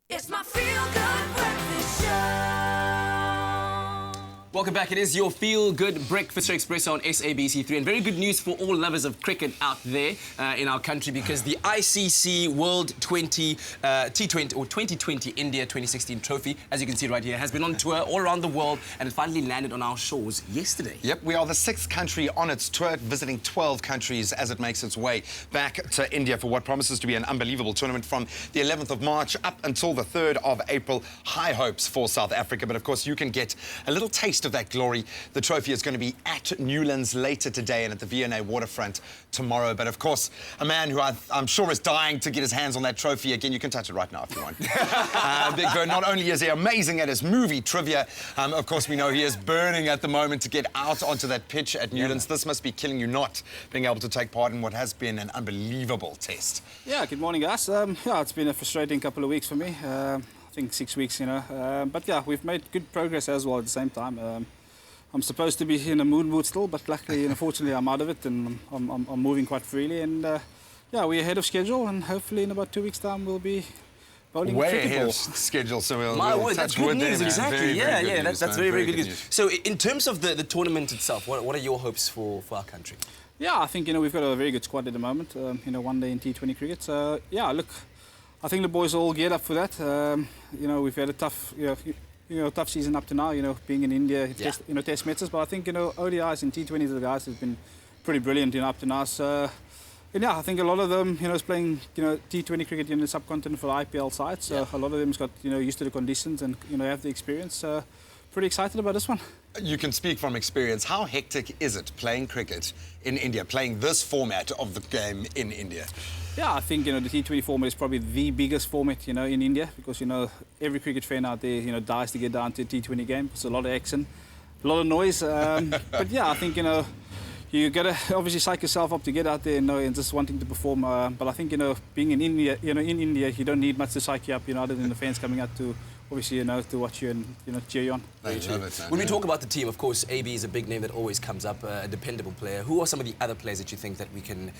It's my feel-good breakfast show. Welcome back. It is your feel-good breakfast show, Expresso on SABC3. And very good news for all lovers of cricket out there in our country, because the ICC World T20 or 2020 India 2016 trophy, as you can see right here, has been on tour all around the world, and it finally landed on our shores yesterday. Yep, we are the 6th country on its tour, visiting 12 countries as it makes its way back to India for what promises to be an unbelievable tournament from the 11th of March up until the 3rd of April. High hopes for South Africa, but of course you can get a little taste of that glory. The trophy is going to be at Newlands later today and at the V&A waterfront tomorrow. But of course, a man who I'm sure is dying to get his hands on that trophy again. You can touch it right now if you want. Big Vern, not only is he amazing at his movie trivia, of course we know he is burning at the moment to get out onto that pitch at Newlands. This must be killing you not being able to take part in what has been an unbelievable test. Yeah, good morning, guys. Yeah, it's been a frustrating couple of weeks for me. I think 6 weeks, you know. But yeah, we've made good progress as well at the same time. I'm supposed to be in a mood still, but luckily, unfortunately, I'm out of it and I'm moving quite freely. And yeah, we're ahead of schedule, and hopefully in about 2 weeks' time we'll be bowling way cricket ahead ball. of schedule, so we'll My we'll word, touch that's good wood there, news, man. exactly. Very, very good That's news, very, man. very good news. So in terms of the tournament itself, what are your hopes for our country? Yeah, I think, you know, we've got a very good squad at the moment. You know, one day in T20 cricket. So yeah, look, I think the boys all geared up for that. You know, we've had a tough, tough season up to now. You know, being in India, test matches. But I think, you know, ODIs and T20s, the guys have been pretty brilliant, you know, up to now. So, and yeah, I think a lot of them, you know, is playing, you know, T20 cricket in the subcontinent for the IPL side. So a lot of them's got, you know, used to the conditions and, you know, have the experience. So pretty excited about this one. You can speak from experience. How hectic is it playing cricket in India, playing this format of the game in India? Yeah, I think, you know, the T20 format is probably the biggest format, you know, in India, because, you know, every cricket fan out there, you know, dies to get down to a T20 game. It's a lot of action, a lot of noise. But yeah, I think, you know, you got to obviously psych yourself up to get out there, you know, and just wanting to perform. But I think, you know, being in India, you don't need much to psych you up, you know, other than the fans coming out to, obviously, you know, to watch you and, you know, cheer you on. When we talk about the team, of course, AB is a big name that always comes up, a dependable player. Who are some of the other players that you think that we can,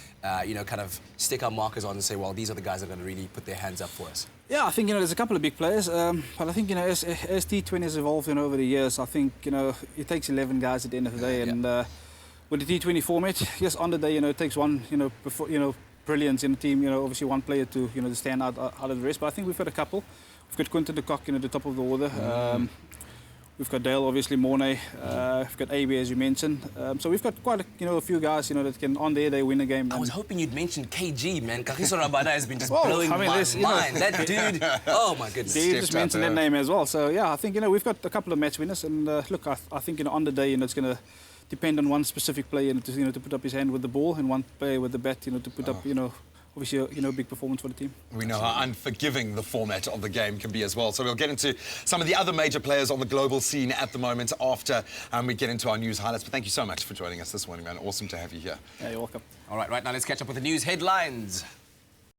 you know, kind of stick our markers on and say, well, these are the guys that are going to really put their hands up for us? Yeah, I think, you know, there's a couple of big players, but I think, you know, as T20 has evolved, you know, over the years, I think, you know, it takes 11 guys at the end of the day, and with the T20 format, yes, on the day, you know, it takes one, you know, before, you know, brilliance in the team, you know, obviously one player to, you know, to stand out of the rest. But I think we've got a couple. We've got Quinton de Kock, you know, at the top of the order. We've got Dale, obviously, Mornay. We've got AB, as you mentioned. So we've got quite a few guys, you know, that can, on their day, win a game. I was hoping you'd mention KG, man. Kagiso Rabada has been just well, blowing my mind. That dude, oh my goodness. You just mentioned that name as well. So yeah, I think, you know, we've got a couple of match winners. And look, I think, you know, on the day, you know, it's going to depend on one specific player, you know, to put up his hand with the ball, and one player with the bat, you know, to put up, you know, obviously, you know, big performance for the team. We know how unforgiving the format of the game can be as well. So we'll get into some of the other major players on the global scene at the moment after we get into our news highlights. But thank you so much for joining us this morning, man. Awesome to have you here. Yeah, you're welcome. All right, right now let's catch up with the news headlines.